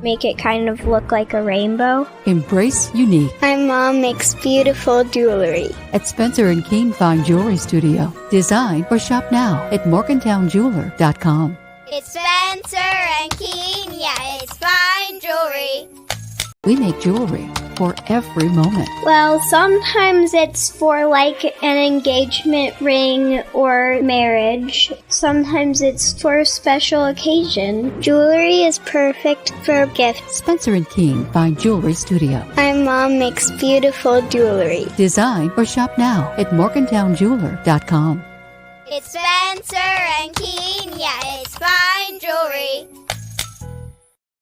Make it kind of look like a rainbow. Embrace unique. My mom makes beautiful jewelry. At Spencer and Kuehn Fine Jewelry Studio. Design or shop now at morgantownjeweler.com. It's Spencer and Kuehn, yeah, it's fine jewelry. We make jewelry for every moment. Well, sometimes it's for like an engagement ring or marriage. Sometimes it's for a special occasion. Jewelry is perfect for gifts. Spencer and Kuehn Fine Jewelry Studio. My mom makes beautiful jewelry. Design or shop now at morgantownjeweler.com. It's Spencer and Kuehn, yeah, it's fine jewelry.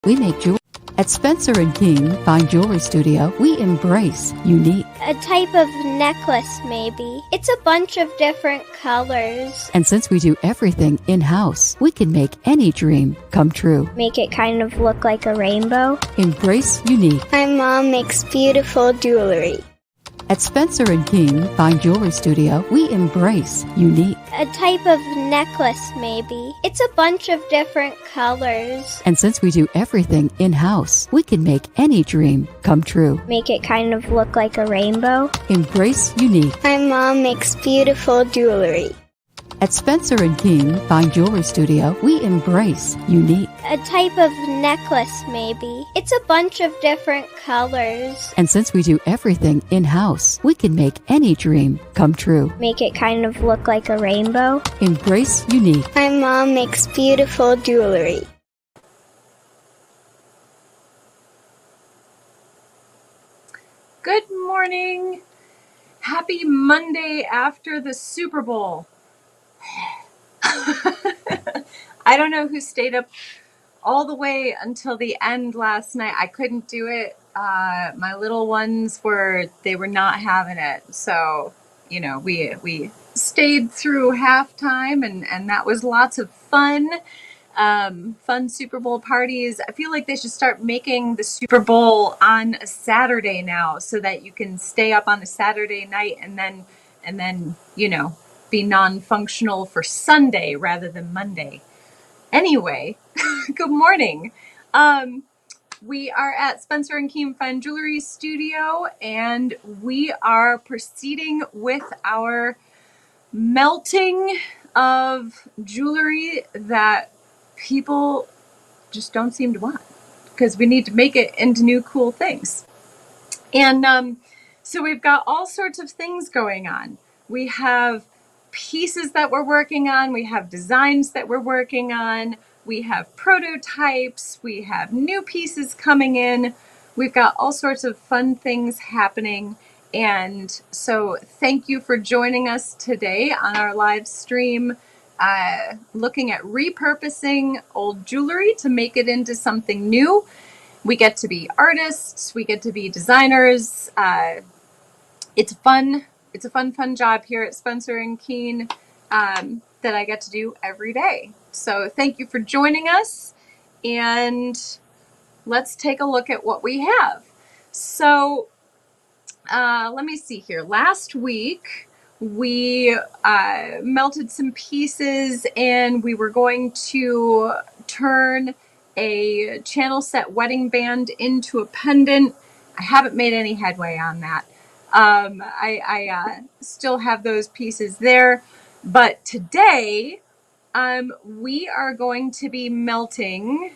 We make jewelry. At Spencer and Kuehn Fine Jewelry Studio, we embrace unique. A type of necklace, maybe. It's a bunch of different colors. And since we do everything in-house, we can make any dream come true. Make it kind of look like a rainbow. Embrace unique. My mom makes beautiful jewelry. At Spencer and Kuehn Fine Jewelry Studio, we embrace unique. A type of necklace, maybe. It's a bunch of different colors. And since we do everything in-house, we can make any dream come true. Make it kind of look like a rainbow. Embrace unique. My mom makes beautiful jewelry. At Spencer and Kuehn Fine Jewelry Studio, we embrace unique. A type of necklace, maybe. It's a bunch of different colors. And since we do everything in-house, we can make any dream come true. Make it kind of look like a rainbow. Embrace unique. My mom makes beautiful jewelry. Good morning. Happy Monday after the Super Bowl. I don't know who stayed up all the way until the end last night. I couldn't do it. My little ones were not having it. So, we stayed through halftime and that was lots of fun. Fun Super Bowl parties. I feel like they should start making the Super Bowl on a Saturday now so that you can stay up on a Saturday night and then, be non-functional for Sunday rather than Monday. Anyway, good morning. We are at Spencer and Kuehn Fine Jewelry Studio, and we are proceeding with our melting of jewelry that people just don't seem to want because we need to make it into new cool things. And so we've got all sorts of things going on. We have pieces that we're working on. We have designs that we're working on. We have prototypes. We have new pieces coming in. We've got all sorts of fun things happening. And so thank you for joining us today on our live stream, looking at repurposing old jewelry to make it into something new. We get to be artists. We get to be designers. It's fun. It's a fun job here at Spencer and Kuehn that I get to do every day. So thank you for joining us, and let's take a look at what we have. So let me see here. Last week we melted some pieces, and we were going to turn a channel set wedding band into a pendant. I haven't made any headway on that. I still have those pieces there, but today, we are going to be melting,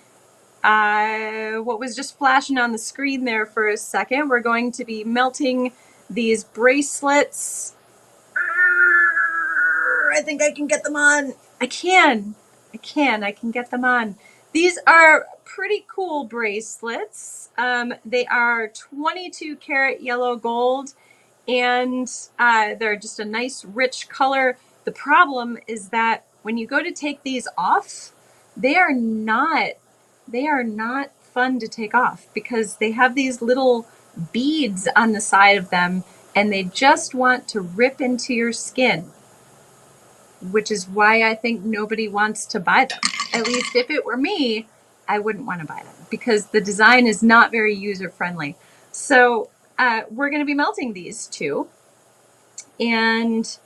what was just flashing on the screen there for a second. We're going to be melting these bracelets. I think I can get them on. I can get them on. These are pretty cool bracelets. They are 22 karat yellow gold, and they're just a nice rich color. The problem is that when you go to take these off, they are not fun to take off because they have these little beads on the side of them, and they just want to rip into your skin, which is why I think nobody wants to buy them. At least if it were me, I wouldn't want to buy them because the design is not very user-friendly. So we're going to be melting these two, and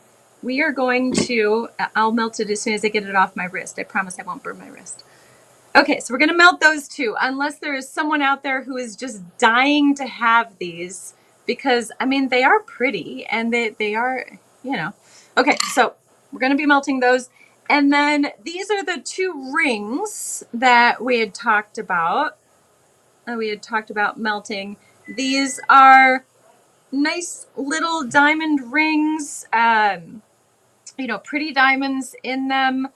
we are going to, I'll melt it as soon as I get it off my wrist. I promise I won't burn my wrist. Okay, so we're going to melt those two, unless there is someone out there who is just dying to have these, because, I mean, they are pretty, and they are, you know. Okay, so we're going to be melting those. And then these are the two rings that we had talked about. Melting. These are nice little diamond rings, you know, pretty diamonds in them.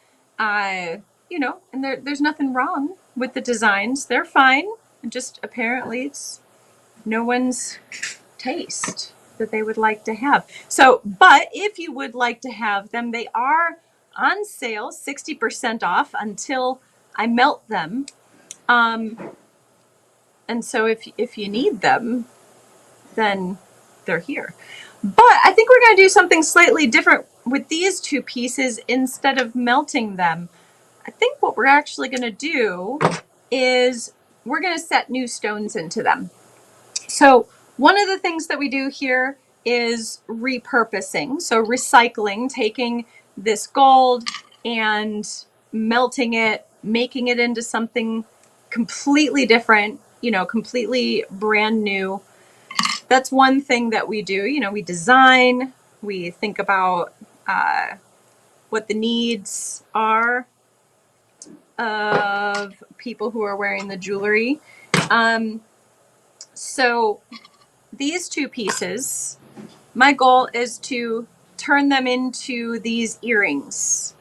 You know, and there's nothing wrong with the designs. They're fine. Just apparently it's no one's taste that they would like to have. So, but if you would like to have them, they are on sale, 60% off until I melt them. And so if you need them, then they're here. But I think we're going to do something slightly different with these two pieces instead of melting them. I think what we're actually going to do is we're going to set new stones into them. So one of the things that we do here is repurposing. So recycling, taking this gold and melting it, making it into something completely different, you know, completely brand new. That's one thing that we do. You know, we design, we think about what the needs are of people who are wearing the jewelry. So these two pieces, my goal is to turn them into these earrings.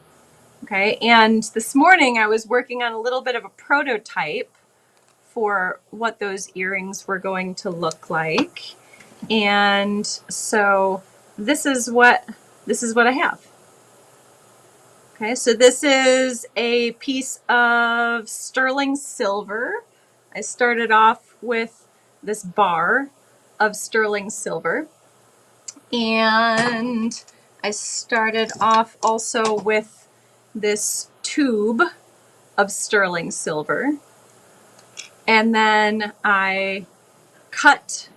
Okay, and this morning I was working on a little bit of a prototype for what those earrings were going to look like. And so this is what I have. Okay, so this is a piece of sterling silver. I started off with this bar of sterling silver. And I started off also with this tube of sterling silver. And then I cut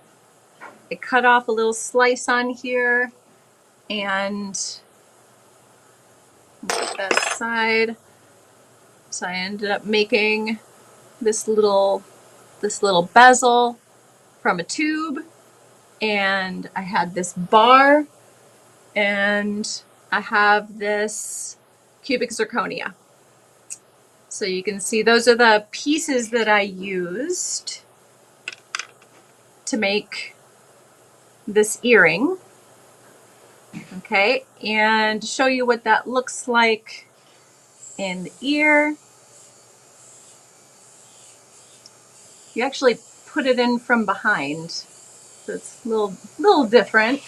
off a little slice on here and put that aside. So I ended up making this little bezel from a tube, and I had this bar, and I have this cubic zirconia. So you can see those are the pieces that I used to make this earring. Okay, and to show you what that looks like in the ear, you actually put it in from behind. So it's a little different,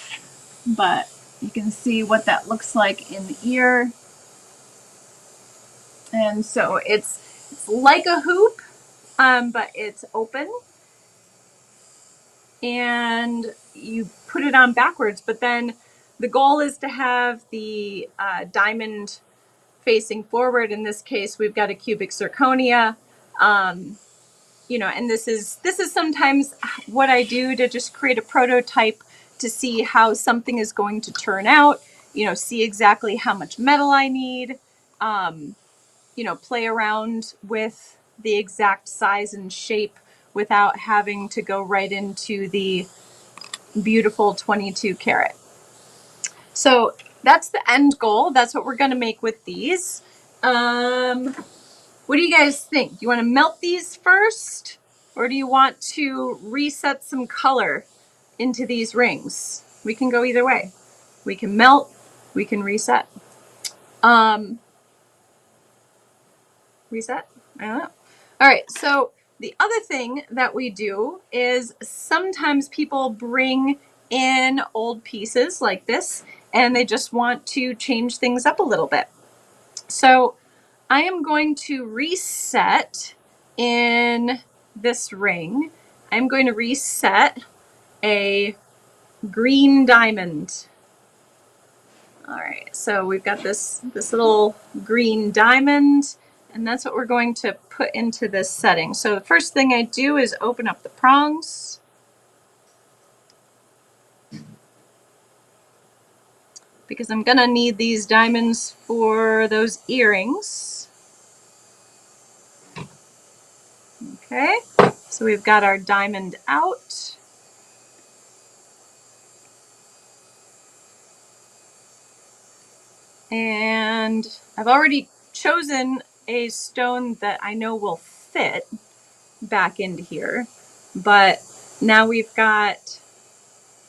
but you can see what that looks like in the ear. And so it's like a hoop, but it's open. And you put it on backwards, but then the goal is to have the diamond facing forward. In this case, we've got a cubic zirconia. You know, and this is sometimes what I do to just create a prototype to see how something is going to turn out, you know, see exactly how much metal I need, you know, play around with the exact size and shape without having to go right into the beautiful 22 karat. So that's the end goal. That's what we're going to make with these. What do you guys think? Do you want to melt these first, or do you want to reset some color into these rings? We can go either way. We can melt, we can reset. Reset? I don't know. All right, so the other thing that we do is sometimes people bring in old pieces like this, and they just want to change things up a little bit. So I am going to reset in this ring. I'm going to reset a green diamond. All right, so we've got this little green diamond, and that's what we're going to put into this setting. So the first thing I do is open up the prongs. Because I'm gonna need these diamonds for those earrings. Okay, so we've got our diamond out. And I've already chosen a stone that I know will fit back into here. But now we've got,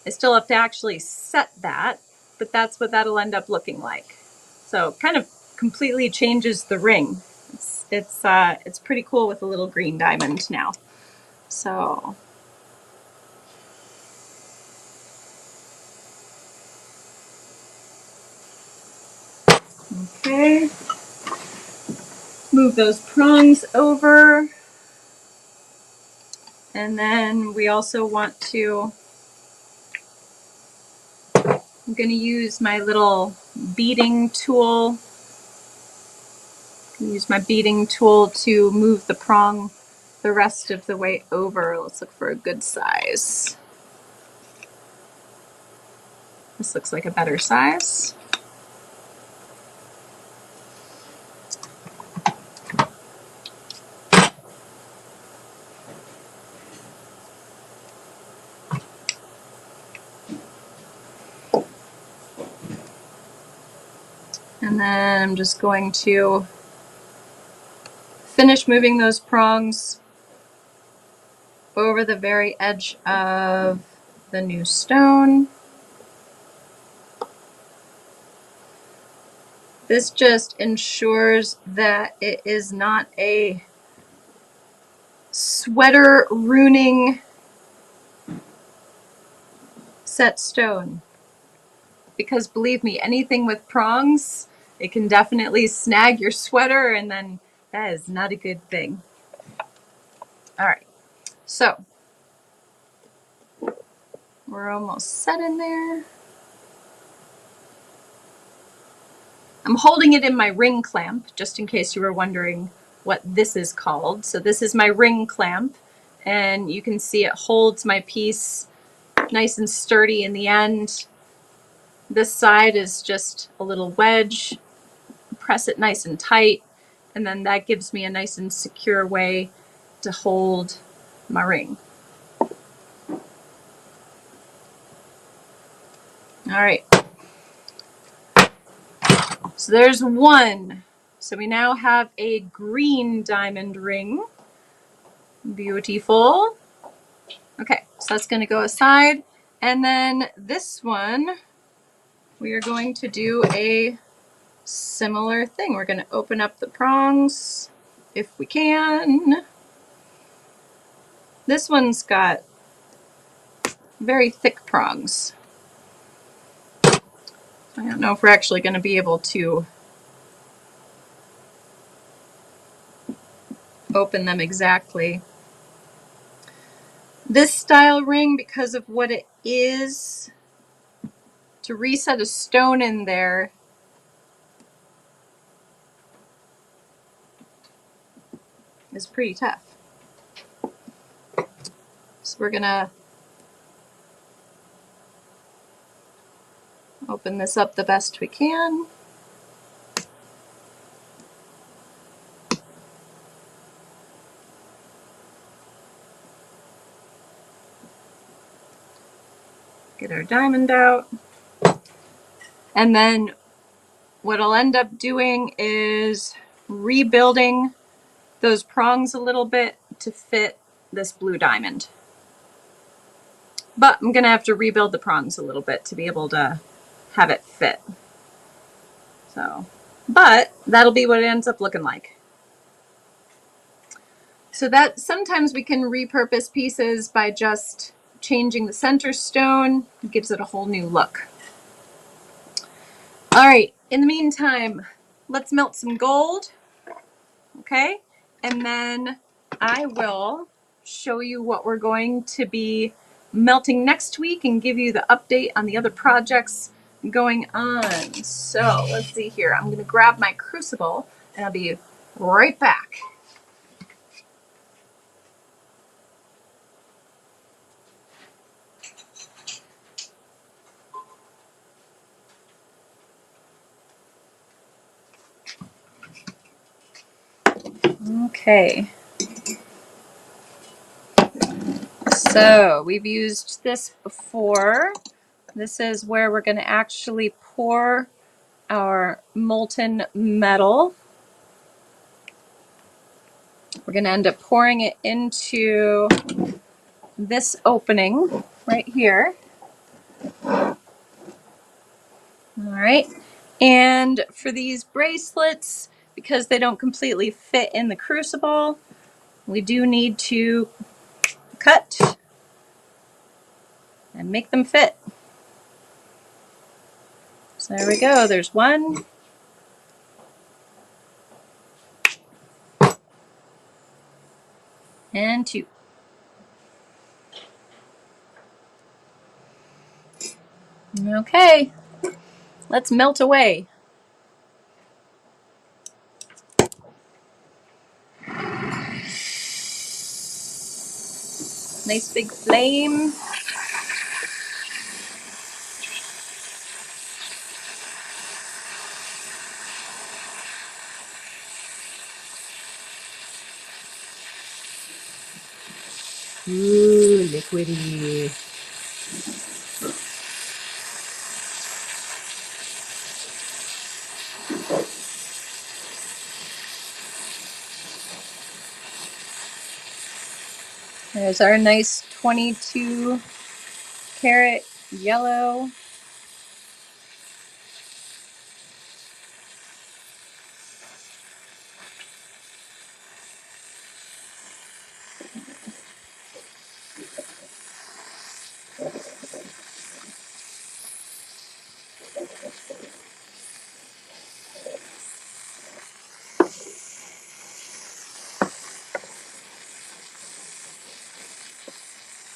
I still have to actually set that, but that's what that'll end up looking like. So kind of completely changes the ring. It's pretty cool with a little green diamond now. So okay, move those prongs over. And then we also want to, I'm going to use my little beading tool. Use my beading tool to move the prong the rest of the way over. Let's look for a good size. This looks like a better size. And then I'm just going to finish moving those prongs over the very edge of the new stone. This just ensures that it is not a sweater ruining set stone. Because believe me, anything with prongs, it can definitely snag your sweater, and then that is not a good thing. All right, so we're almost set in there. I'm holding it in my ring clamp, just in case you were wondering what this is called. So this is my ring clamp, and you can see it holds my piece nice and sturdy in the end. This side is just a little wedge. Press it nice and tight, and then that gives me a nice and secure way to hold my ring. All right, so there's one. So we now have a green diamond ring. Beautiful. Okay, so that's going to go aside. And then this one, we are going to do a similar thing. We're going to open up the prongs if we can. This one's got very thick prongs. I don't know if we're actually going to be able to open them exactly. This style ring, because of what it is, to reset a stone in there, is pretty tough. So we're going to open this up the best we can. Get our diamond out. And then what I'll end up doing is rebuilding those prongs a little bit to fit this blue diamond. But I'm going to have to rebuild the prongs a little bit to be able to have it fit. So, but that'll be what it ends up looking like. So that sometimes we can repurpose pieces by just changing the center stone. It gives it a whole new look. All right, in the meantime, let's melt some gold, okay? And then I will show you what we're going to be melting next week and give you the update on the other projects going on. So let's see here. I'm gonna grab my crucible and I'll be right back. Okay. So we've used this before. This is where we're going to actually pour our molten metal. We're going to end up pouring it into this opening right here. All right. And for these bracelets, because they don't completely fit in the crucible, we do need to cut and make them fit. So there we go. There's one. And two. Okay, let's melt away. Nice big flame. Ooh, liquidy. There's our nice 22 karat yellow.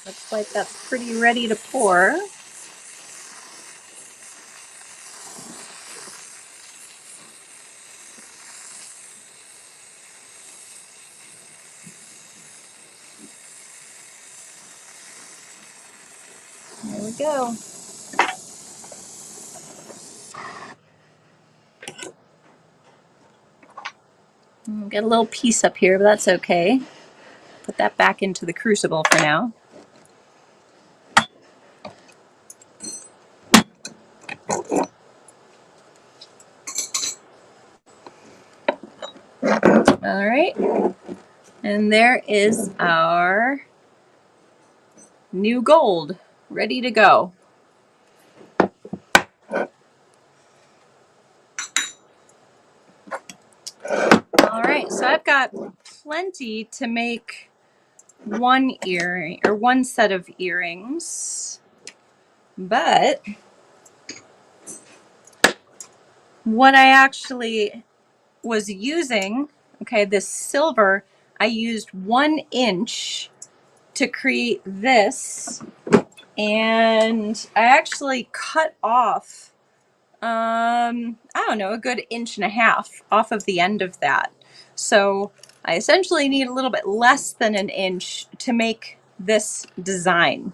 Looks like that's pretty ready to pour. There we go. Get a little piece up here, but that's okay. Put that back into the crucible for now. All right. And there is our new gold ready to go. All right, so I've got plenty to make one earring or one set of earrings, but what I actually was using, okay, this silver, I used 1 inch to create this, and I actually cut off I don't know, a good 1.5 inches off of the end of that. So I essentially need a little bit less than 1 inch to make this design.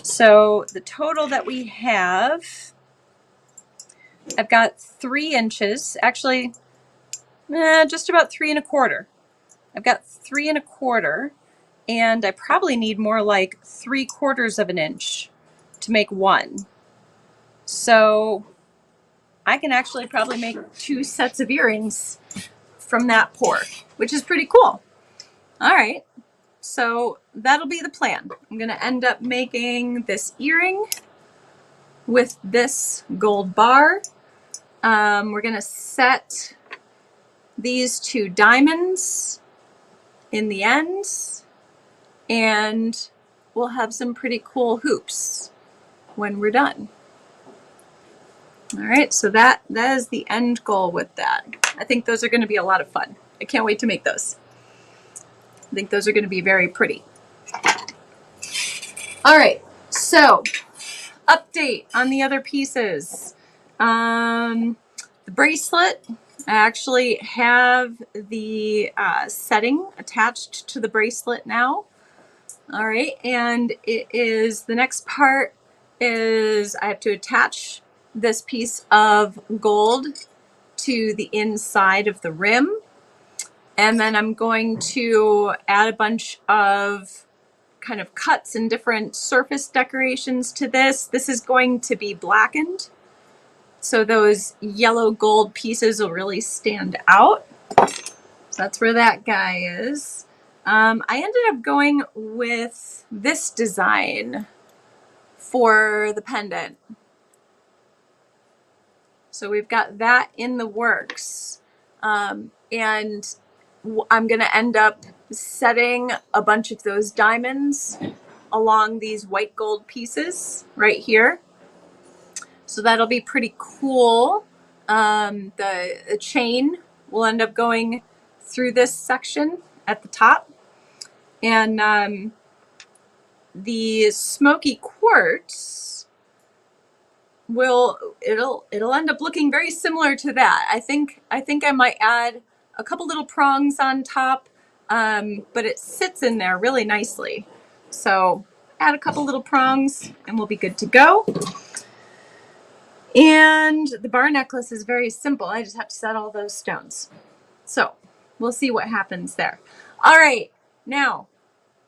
So the total that we have, I've got 3 inches, actually, just about 3 1/4. I've got 3 1/4, and I probably need more like 3/4 of an inch to make one. So I can actually probably make 2 sets of earrings from that pour, which is pretty cool. All right, so that'll be the plan. I'm gonna end up making this earring with this gold bar. We're gonna set these 2 diamonds in the ends, and we'll have some pretty cool hoops when we're done. All right, so that is the end goal with that. I think those are going to be a lot of fun. I can't wait to make those. I think those are going to be very pretty. All right, so update on the other pieces. The bracelet, I actually have the setting attached to the bracelet now. All right, and it is, the next part is I have to attach this piece of gold to the inside of the rim, and then I'm going to add a bunch of kind of cuts and different surface decorations to this. This is going to be blackened, so those yellow gold pieces will really stand out. So that's where that guy is. I ended up going with this design for the pendant. So we've got that in the works. And I'm going to end up setting a bunch of those diamonds along these white gold pieces right here. So that'll be pretty cool. The chain will end up going through this section at the top. And the smoky quartz it'll end up looking very similar to that. I think I might add a couple little prongs on top, but it sits in there really nicely. So add a couple little prongs and we'll be good to go. And the bar necklace is very simple. I just have to set all those stones. So we'll see what happens there. All right, now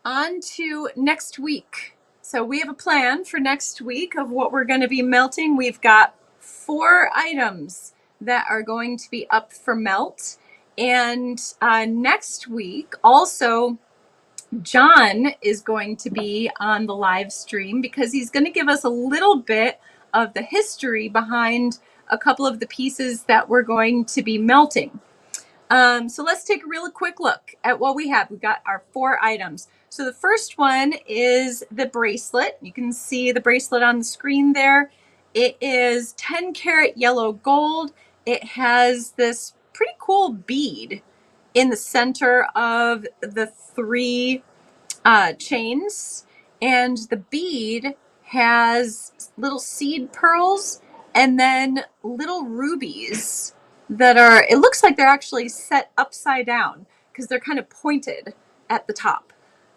on to next week. So we have a plan for next week of what we're going to be melting. We've got 4 items that are going to be up for melt. And next week, also, John is going to be on the live stream because he's going to give us a little bit of the history behind a couple of the pieces that we're going to be melting. So let's take a real quick look at what we have. We've got our 4 items. So the first one is the bracelet. You can see the bracelet on the screen there. It is 10 karat yellow gold. It has this pretty cool bead in the center of the 3 chains. And the bead has little seed pearls and then little rubies that are, it looks like they're actually set upside down because they're kind of pointed at the top.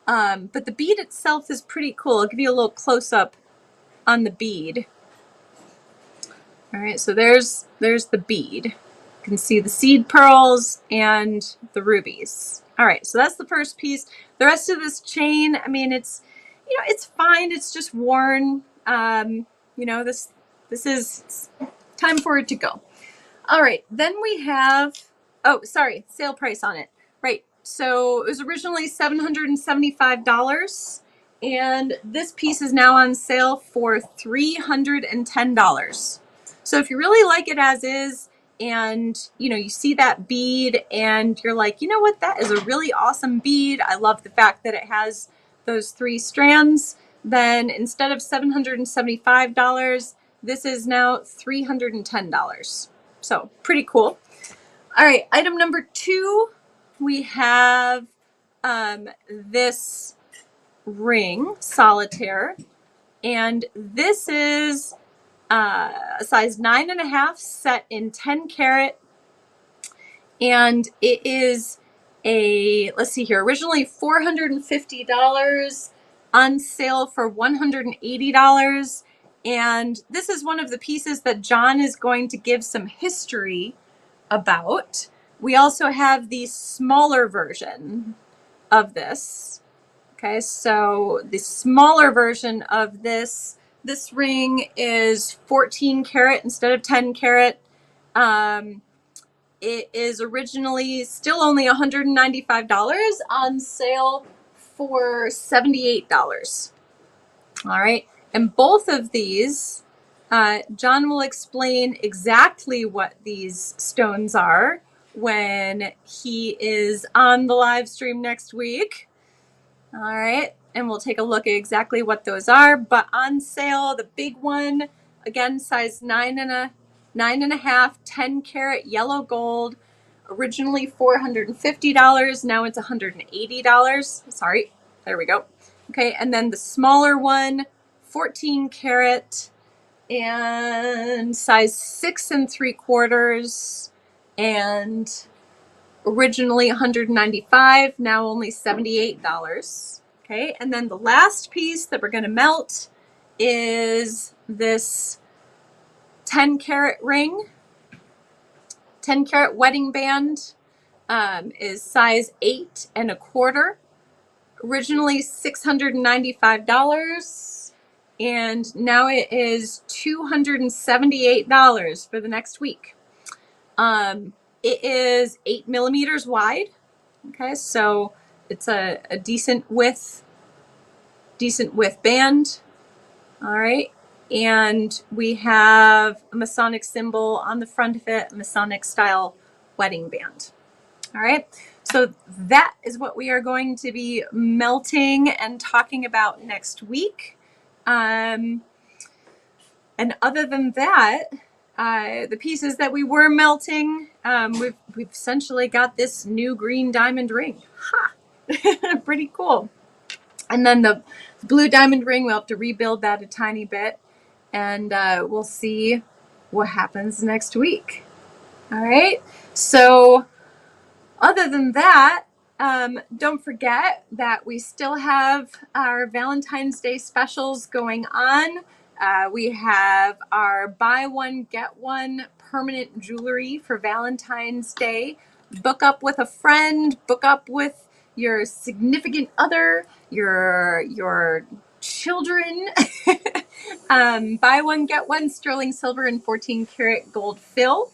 But the bead itself is pretty cool. I'll give you a little close up on the bead. All right, so there's the bead. You can see the seed pearls and the rubies. All right, so that's the first piece. The rest of this chain, I mean, it's, you know, it's fine. It's just worn. You know, this is time for it to go. All right, then we have, oh, sorry, sale price on it. Right, so it was originally $775, and this piece is now on sale for $310. So if you really like it as is, and, you know, you see that bead and you're like, you know what, that is a really awesome bead. I love the fact that it has those 3 strands. Then instead of $775, this is now $310. So pretty cool. All right, item number 2, we have this ring, solitaire, and this is a size 9.5 set in 10 karat, and it is a, let's see here, originally $450, on sale for $180. And this is one of the pieces that John is going to give some history about. We also have the smaller version of this. Okay, so the smaller version of this ring is 14 karat instead of 10 karat. It is originally still only $195, on sale for $78. All right, and both of these, John will explain exactly what these stones are when he is on the live stream next week. All right, and we'll take a look at exactly what those are. But on sale, the big one, again, size 9.5, 10 karat yellow gold, originally $450, now it's $180. Sorry, there we go. Okay, and then the smaller one, 14 karat and size 6 3/4, and originally $195, now only $78. Okay, and then the last piece that we're going to melt is this 10 karat ring. 10 karat wedding band is size 8 1/4, originally $695, and now it is $278 for the next week. It is 8 millimeters wide. Okay, so it's a decent width band. All right, and we have a Masonic symbol on the front of it, a Masonic style wedding band. All right, so that is what we are going to be melting and talking about next week. And other than that, the pieces that we were melting, we've essentially got this new green diamond ring. Ha! Pretty cool. And then the blue diamond ring, we'll have to rebuild that a tiny bit, and we'll see what happens next week. All right, so other than that, don't forget that we still have our Valentine's Day specials going on. We have our buy one, get one permanent jewelry for Valentine's Day. Book up with a friend, book up with your significant other, your children. Buy one, get one sterling silver and 14 karat gold fill.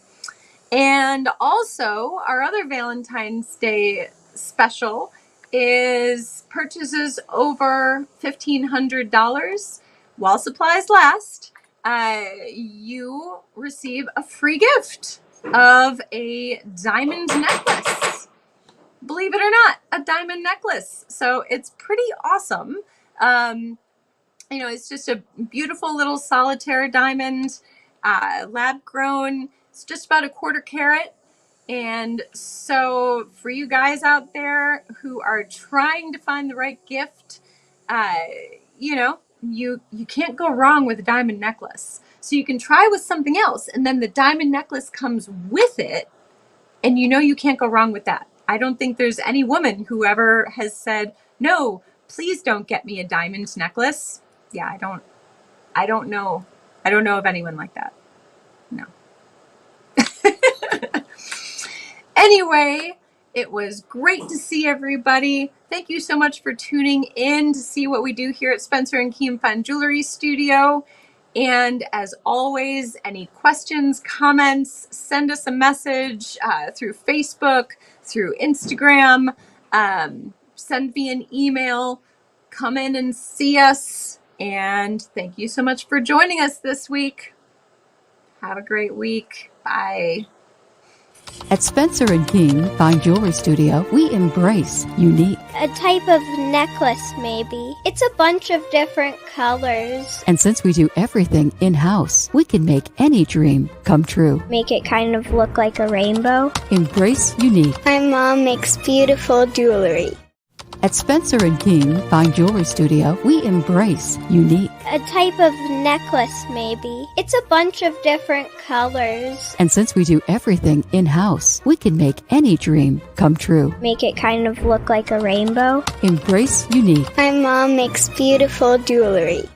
And also, our other Valentine's Day special is purchases over $1,500 while supplies last. You receive a free gift of a diamond necklace. Believe it or not, a diamond necklace. So it's pretty awesome. It's just a beautiful little solitaire diamond, lab grown. It's just about 1/4 carat. And so for you guys out there who are trying to find the right gift, you can't go wrong with a diamond necklace. So you can try with something else, and then the diamond necklace comes with it, and you can't go wrong with that. I don't think there's any woman who ever has said, no, please don't get me a diamond necklace. Yeah, I don't know. I don't know of anyone like that. No. Anyway, it was great to see everybody. Thank you so much for tuning in to see what we do here at Spencer and Kuehn Fine Jewelry Studio. And as always, any questions, comments, send us a message through Facebook, through Instagram, send me an email, come in and see us. And thank you so much for joining us this week. Have a great week. Bye. At Spencer and Kuehn Fine Jewelry Studio, we embrace unique. A type of necklace, maybe. It's a bunch of different colors. And since we do everything in-house, we can make any dream come true. Make it kind of look like a rainbow. Embrace unique. My mom makes beautiful jewelry. At Spencer and Kuehn Fine Jewelry Studio, we embrace unique. A type of necklace, maybe. It's a bunch of different colors. And since we do everything in-house, we can make any dream come true. Make it kind of look like a rainbow. Embrace unique. My mom makes beautiful jewelry.